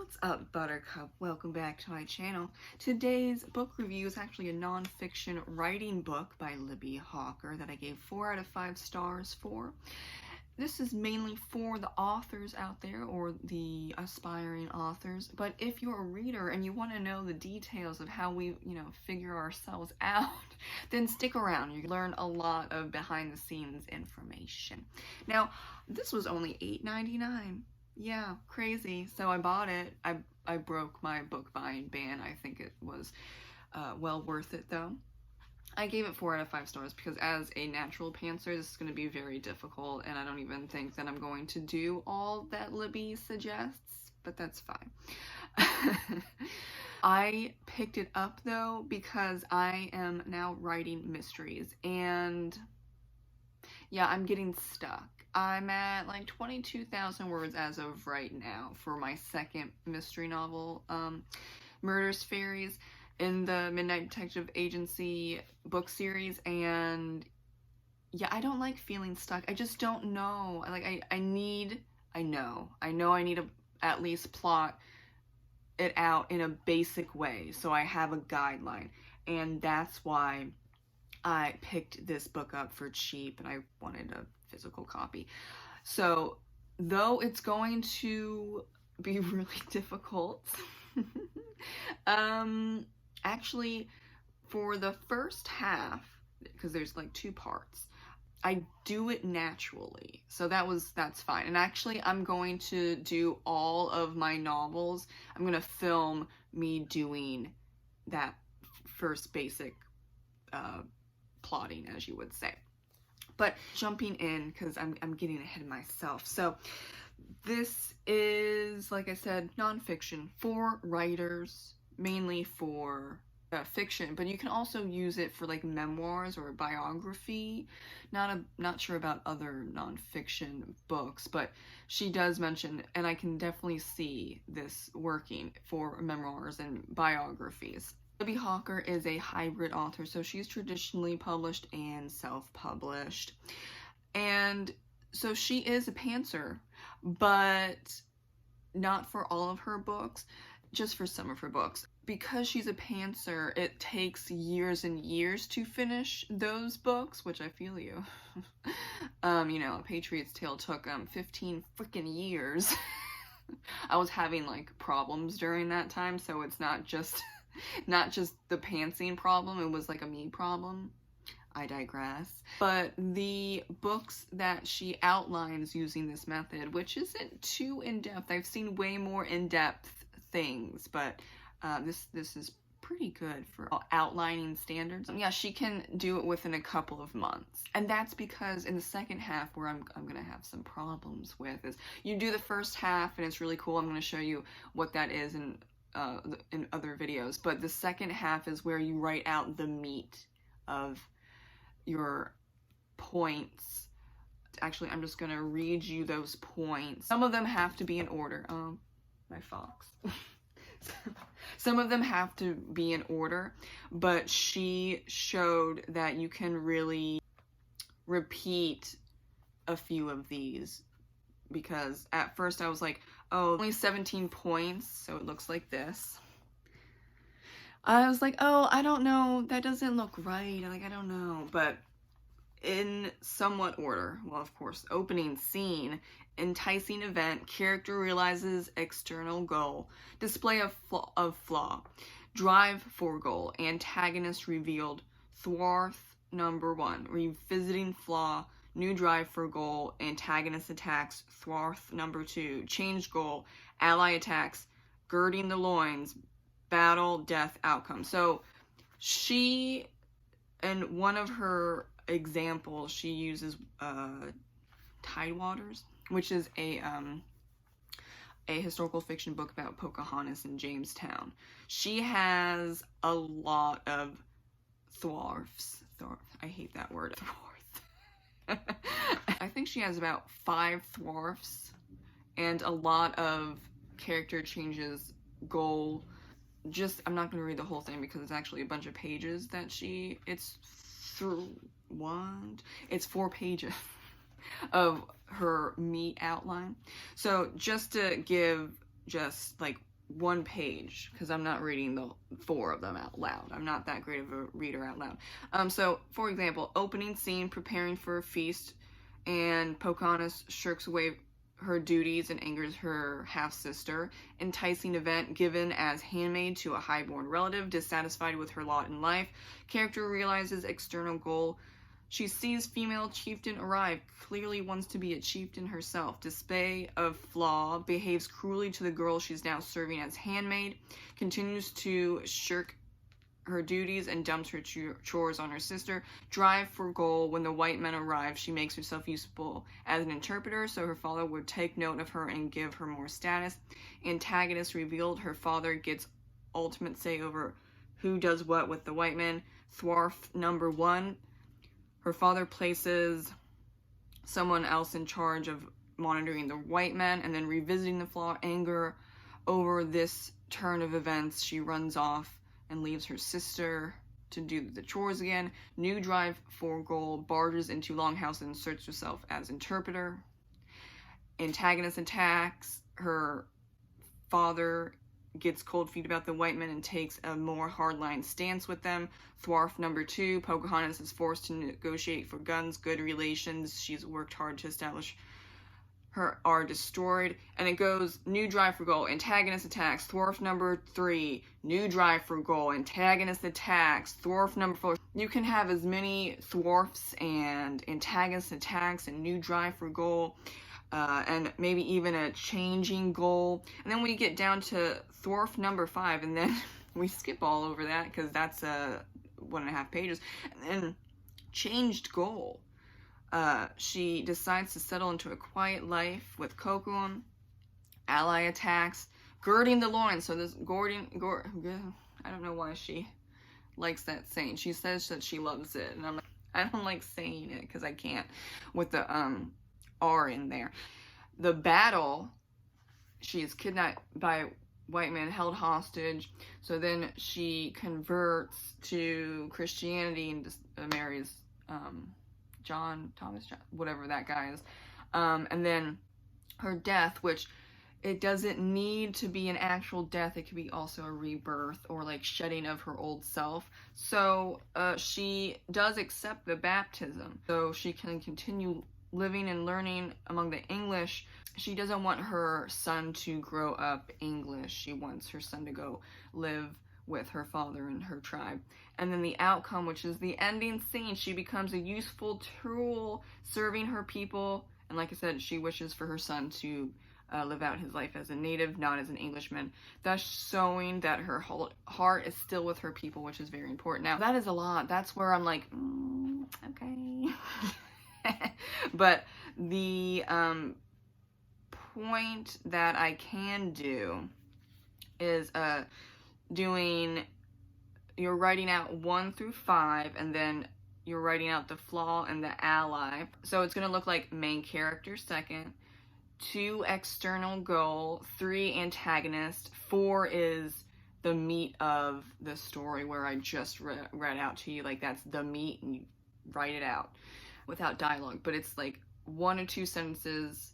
What's up, Buttercup? Welcome back to my channel. Today's book review is actually a non-fiction writing book by Libbie Hawker that I gave 4 out of 5 stars for. This is mainly for the authors out there or the aspiring authors, but if you're a reader and you want to know the details of how we, figure ourselves out, then stick around. You learn a lot of behind-the-scenes information. Now, this was only $8.99. Yeah, crazy. So I bought it. I broke my book buying ban. I think it was well worth it though. I gave it 4 out of 5 stars because as a natural pantser, this is going to be very difficult, and I don't even think that I'm going to do all that Libbie suggests, but that's fine. I picked it up though because I am now writing mysteries, and yeah, I'm getting stuck. I'm at like 22,000 words as of right now for my second mystery novel, Murderous Fairies, in the Midnight Detective Agency book series, and yeah, I don't like feeling stuck. I just don't know. Like, I know I need to at least plot it out in a basic way so I have a guideline, and that's why I picked this book up for cheap, and I wanted a physical copy. So though it's going to be really difficult, actually for the first half, because there's like 2 parts, I do it naturally, so that's fine. And actually I'm going to do all of my novels. I'm gonna film me doing that first basic plotting, as you would say. But jumping in, because I'm getting ahead of myself. So this is, like I said, nonfiction for writers, mainly for fiction, but you can also use it for like memoirs or biography. Not sure about other nonfiction books, but she does mention, and I can definitely see this working for memoirs and biographies. Libbie Hawker is a hybrid author, so she's traditionally published and self-published. And so she is a pantser, but not for all of her books, just for some of her books. Because she's a pantser, it takes years and years to finish those books, which I feel you. A Patriot's Tale took 15 freaking years. I was having like problems during that time, so it's not just the pantsing problem, it was like a me problem. I digress. But the books that she outlines using this method, which isn't too in-depth, I've seen way more in-depth things, but this is pretty good for outlining standards. Yeah, she can do it within a couple of months. And that's because in the second half, where I'm gonna have some problems with, is you do the first half and it's really cool. I'm gonna show you what that is in other videos, but the second half is where you write out the meat of your points. Actually, I'm just gonna read you those points. Some of them have to be in order. Oh, my fox. Some of them have to be in order, but she showed that you can really repeat a few of these, because at first I was like, oh, only 17 points, so it looks like this. I was like, oh, I don't know, that doesn't look right, like, I don't know, but in somewhat order. Well, of course, opening scene, enticing event, character realizes external goal, display of flaw, drive for goal, antagonist revealed, thwart number 1, revisiting flaw, new drive for goal, antagonist attacks, thwart number 2, change goal, ally attacks, girding the loins, battle, death, outcome. So she, in one of her examples, she uses Tidewaters, which is a historical fiction book about Pocahontas in Jamestown. She has a lot of thwarts. I hate that word. I think she has about 5 thwarts and a lot of character changes, goal. I'm not going to read the whole thing because it's actually a bunch of pages that it's 4 pages of her meat outline. So just to give like one page, because I'm not reading the 4 of them out loud. I'm not that great of a reader out loud. So, for example, opening scene, preparing for a feast, and Pocahontas shirks away her duties and angers her half-sister. Enticing event given as handmaid to a highborn relative, dissatisfied with her lot in life. Character realizes external goal. She sees female chieftain arrive, clearly wants to be a chieftain herself. Display of flaw, behaves cruelly to the girl she's now serving as handmaid. Continues to shirk her duties and dumps her chores on her sister. Drive for goal. When the white men arrive, she makes herself useful as an interpreter, so her father would take note of her and give her more status. Antagonist revealed. Her father gets ultimate say over who does what with the white men. Thwarf number 1. Her father places someone else in charge of monitoring the white men, and then revisiting the flaw, anger over this turn of events, she runs off and leaves her sister to do the chores again. New drive for goal, barges into Longhouse and inserts herself as interpreter. Antagonist attacks. Her father gets cold feet about the white men and takes a more hardline stance with them. Thwarf number 2, Pocahontas is forced to negotiate for guns. Good relations she's worked hard to establish her are destroyed. And it goes, new drive for goal, antagonist attacks. Thwarf number 3, new drive for goal, antagonist attacks. Thwarf number 4. You can have as many thwarfs and antagonist attacks and new drive for goal, and maybe even a changing goal. And then we get down to thwarf number 5, and then we skip all over that because that's 1.5 pages. And then changed goal. She decides to settle into a quiet life with Cocoon. Ally attacks. Girding the loins. So this I don't know why she likes that saying. She says that she loves it, and I'm like, I don't like saying it because I can't with the R in there. The battle, she is kidnapped by white men, held hostage. So then she converts to Christianity and just marries Thomas John, whatever that guy is. And then her death, which it doesn't need to be an actual death. It could be also a rebirth or like shedding of her old self. So she does accept the baptism, so she can continue living and learning among the English. She doesn't want her son to grow up English. She wants her son to go live with her father and her tribe. And then the outcome, which is the ending scene, she becomes a useful tool serving her people. And like I said, she wishes for her son to live out his life as a native, not as an Englishman, thus showing that her whole heart is still with her people, which is very important. Now, that is a lot. That's where I'm like, okay. But the point that I can do is you're writing out 1 through 5, and then you're writing out the flaw and the ally. So it's going to look like main character second, 2 external goal, 3 antagonist, 4 is the meat of the story where I just read out to you. Like, that's the meat, and you write it out without dialogue, but it's like 1 or 2 sentences,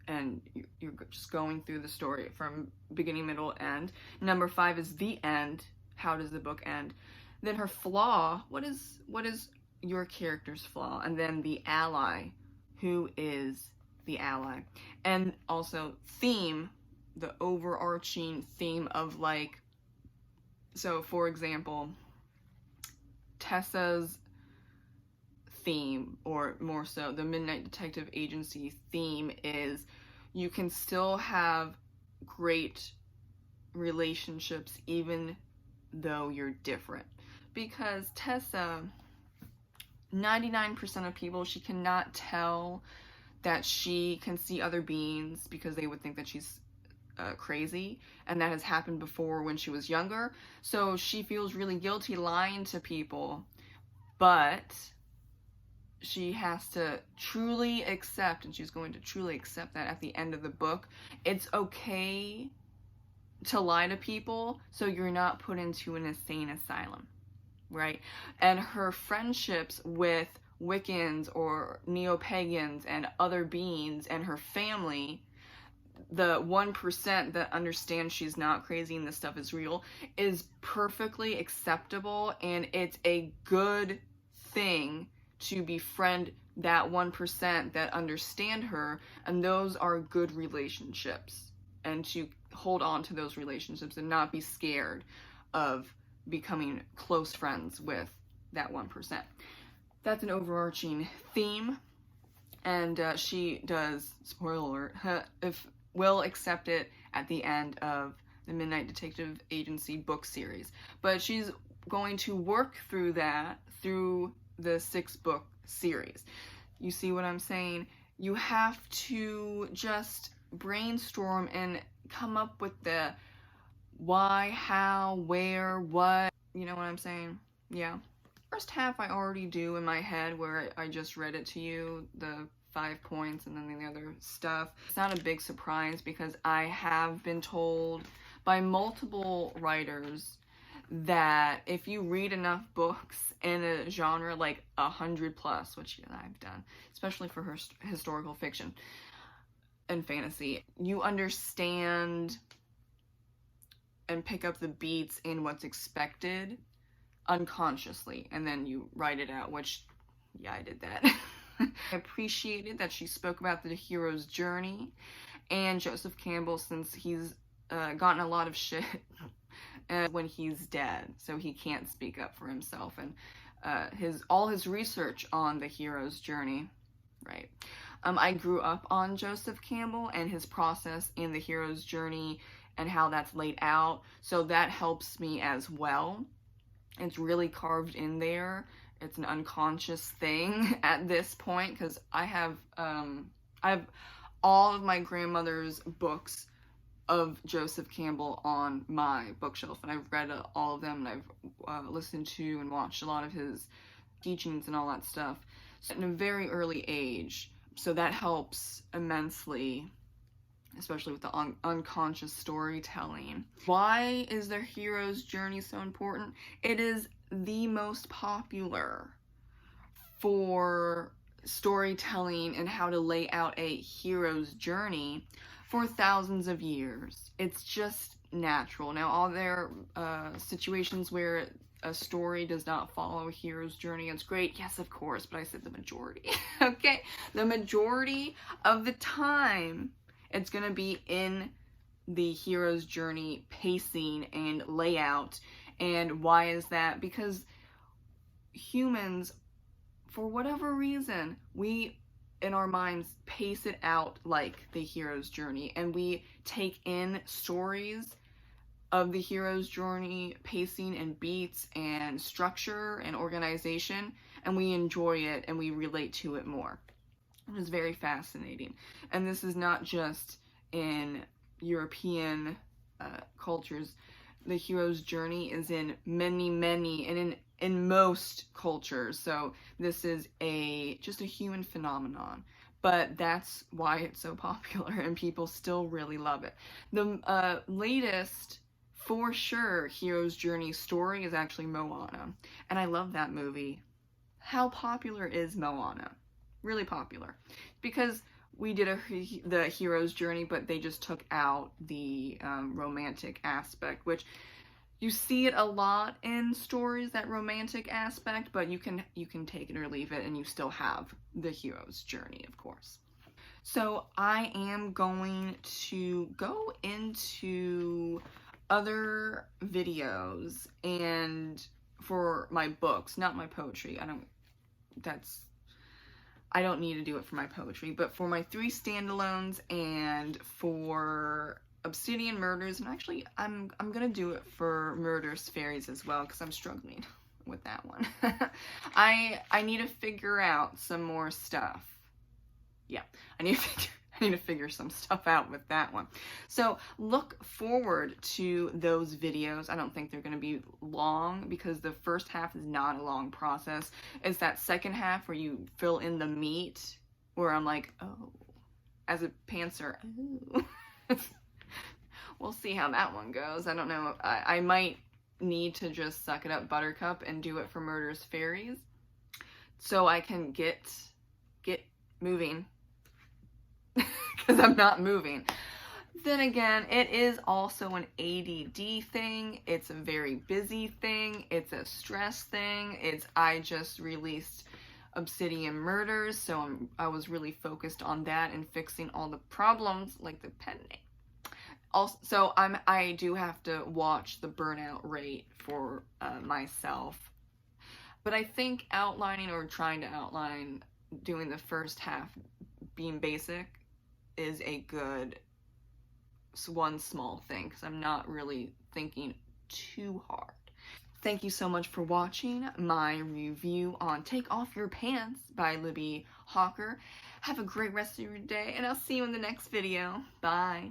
and you're just going through the story from beginning, middle, end. Number 5 is the end. How does the book end? Then her flaw. What is your character's flaw? And then the ally. Who is the ally? And also theme, the overarching theme of, like, so for example, Tessa's theme, or more so the Midnight Detective Agency theme, is you can still have great relationships even though you're different. Because Tessa, 99% of people, she cannot tell that she can see other beings because they would think that she's crazy, and that has happened before when she was younger. So she feels really guilty lying to people, but she has to truly accept, and she's going to truly accept that at the end of the book, it's okay to lie to people so you're not put into an insane asylum, right? And her friendships with Wiccans or neo-pagans and other beings and her family, the 1% that understands she's not crazy and this stuff is real is perfectly acceptable, and it's a good thing to befriend that 1% that understand her, and those are good relationships, and to hold on to those relationships and not be scared of becoming close friends with that 1%. That's an overarching theme, and she does, spoiler alert, will accept it at the end of the Midnight Detective Agency book series. But she's going to work through that through the 6-book series. You see what I'm saying? You have to just brainstorm and come up with the why, how, where, what, you know what I'm saying? Yeah. First half I already do in my head, where I just read it to you, the 5 points and then the other stuff. It's not a big surprise because I have been told by multiple writers that if you read enough books in a genre like 100+, which I've done, especially for her historical fiction and fantasy, you understand and pick up the beats in what's expected unconsciously, and then you write it out, which, yeah, I did that. I appreciated that she spoke about the hero's journey and Joseph Campbell, since he's gotten a lot of shit when he's dead, so he can't speak up for himself, and all his research on the hero's journey, right? I grew up on Joseph Campbell and his process in the hero's journey and how that's laid out, so that helps me as well. It's really carved in there. It's an unconscious thing at this point, because I have all of my grandmother's books of Joseph Campbell on my bookshelf, and I've read all of them, and I've listened to and watched a lot of his teachings and all that stuff at a very early age, so that helps immensely, especially with the unconscious storytelling. Why is their hero's journey so important? It is the most popular for storytelling and how to lay out a hero's journey for thousands of years. It's just natural. Now, are there situations where a story does not follow a hero's journey? It's great. Yes, of course, but I said the majority. Okay? The majority of the time, it's going to be in the hero's journey pacing and layout. And why is that? Because humans, for whatever reason, we in our minds pace it out like the hero's journey, and we take in stories of the hero's journey pacing and beats and structure and organization, and we enjoy it and we relate to it more. It is very fascinating. And this is not just in European cultures. The hero's journey is in many, and in most cultures. So this is just a human phenomenon. But that's why it's so popular, and people still really love it. The latest, for sure, hero's journey story is actually Moana. And I love that movie. How popular is Moana? Really popular. Because we did the hero's journey, but they just took out the romantic aspect, which you see it a lot in stories, that romantic aspect, but you can take it or leave it, and you still have the hero's journey, of course. So I am going to go into other videos and for my books, not my poetry. I don't need to do it for my poetry, but for my 3 standalones and for Obsidian Murders, and actually I'm gonna do it for Murderous Fairies as well, because I'm struggling with that one. I need to figure out some more stuff. Yeah, I need to figure some stuff out with that one. So look forward to those videos. I don't think they're going to be long, because the first half is not a long process. It's that second half where you fill in the meat, where I'm like, oh, as a pantser, oh. We'll see how that one goes. I don't know. I might need to just suck it up, Buttercup, and do it for Murderous Fairies, so I can get moving. Because I'm not moving. Then again, it is also an ADD thing. It's a very busy thing. It's a stress thing. I just released Obsidian Murders, so I was really focused on that and fixing all the problems, like the pen name. Also, I do have to watch the burnout rate for myself. But I think outlining or trying to outline, doing the first half being basic is a good one small thing, because I'm not really thinking too hard. Thank you so much for watching my review on Take Off Your Pants by Libbie Hawker. Have a great rest of your day, and I'll see you in the next video. Bye.